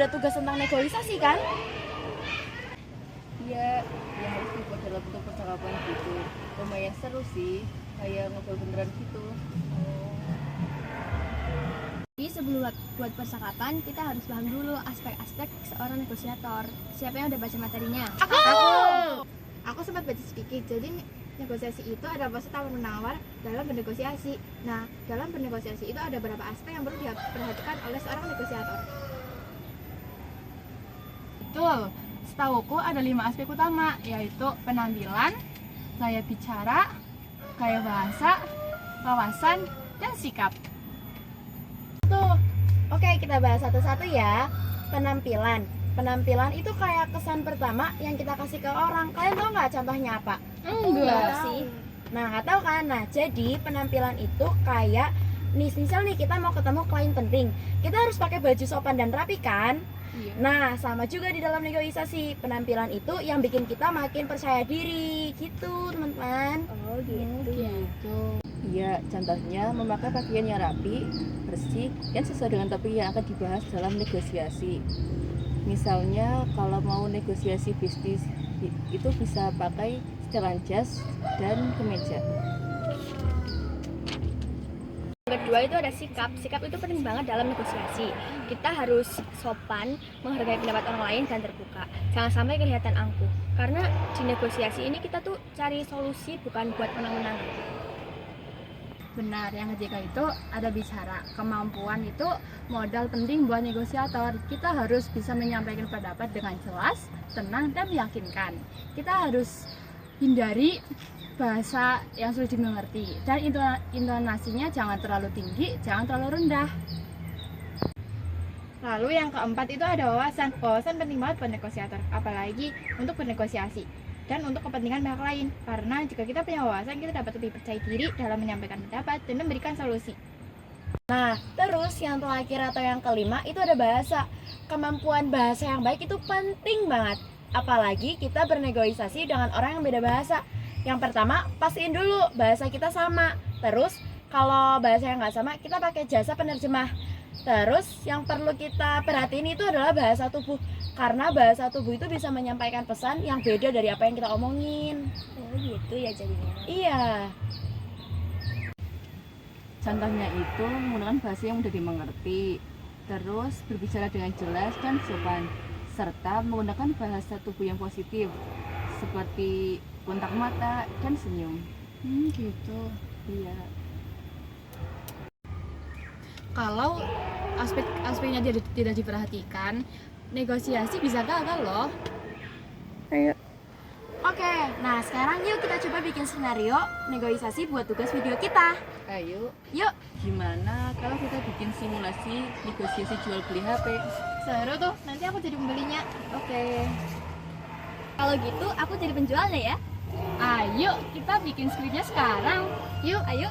tugas tentang negosiasi kan? Iya, ya harus dibuat dalam bentuk percakapan gitu. Lumayan seru sih, kayak ngobrol beneran gitu. Jadi sebelum buat percakapan, kita harus paham dulu aspek-aspek seorang negosiator. Siapa yang udah baca materinya? Aku sempat baca sedikit. Jadi negosiasi itu ada proses tawar menawar dalam bernegosiasi. Nah, dalam bernegosiasi itu ada beberapa aspek yang perlu diperhatikan oleh seorang negosiator. Betul, setauku ada 5 aspek utama, yaitu penampilan, gaya bicara, gaya bahasa, wawasan, dan sikap. Tuh, oke kita bahas satu-satu ya. Penampilan itu kayak kesan pertama yang kita kasih ke orang. Kalian tahu nggak contohnya apa? Enggak sih. Nah, nggak tahu kan? Nah, jadi penampilan itu kayak misal nih kita mau ketemu klien penting, kita harus pakai baju sopan dan rapi kan? Iya. Nah, sama juga di dalam negosiasi. Penampilan itu yang bikin kita makin percaya diri, gitu teman-teman. Oh, gitu. Iya, contohnya memakai pakaian yang rapi, bersih, dan sesuai dengan topik yang akan dibahas dalam negosiasi. Misalnya kalau mau negosiasi bisnis itu bisa pakai setelan jas dan kemeja. Kedua itu ada sikap. Sikap itu penting banget dalam negosiasi. Kita harus sopan, menghargai pendapat orang lain dan terbuka. Jangan sampai kelihatan angkuh. Karena di negosiasi ini kita tuh cari solusi bukan buat menang-menang. Benar, yang ketiga itu ada bicara. Kemampuan itu modal penting buat negosiator. Kita harus bisa menyampaikan pendapat dengan jelas, tenang, dan meyakinkan. Kita harus hindari bahasa yang sulit dimengerti, dan intonasinya jangan terlalu tinggi, jangan terlalu rendah. Lalu yang keempat itu ada wawasan. Wawasan penting banget buat negosiator, apalagi untuk bernegosiasi dan untuk kepentingan pihak lain. Karena jika kita punya wawasan, kita dapat lebih percaya diri dalam menyampaikan pendapat dan memberikan solusi. Nah, terus yang terakhir atau yang kelima itu ada bahasa. Kemampuan bahasa yang baik itu penting banget. Apalagi kita bernegosiasi dengan orang yang beda bahasa. Yang pertama, pastiin dulu bahasa kita sama. Terus, kalau bahasa yang nggak sama, kita pakai jasa penerjemah. Terus, yang perlu kita perhatiin itu adalah bahasa tubuh. Karena bahasa tubuh itu bisa menyampaikan pesan yang beda dari apa yang kita omongin. Oh gitu ya jadinya. Iya. Contohnya itu menggunakan bahasa yang mudah dimengerti, terus berbicara dengan jelas dan sopan, serta menggunakan bahasa tubuh yang positif, seperti kontak mata dan senyum. Gitu. Iya. Kalau aspeknya tidak diperhatikan, negosiasi bisa gagal loh. Oke, nah sekarang yuk kita coba bikin skenario negosiasi buat tugas video kita. Ayo, Yuk. gimana kalau kita bikin simulasi negosiasi jual beli HP? Seru tuh, nanti aku jadi pembelinya. Oke. Kalau gitu aku jadi penjualnya ya. Ayo kita bikin skripnya sekarang. Yuk, ayo.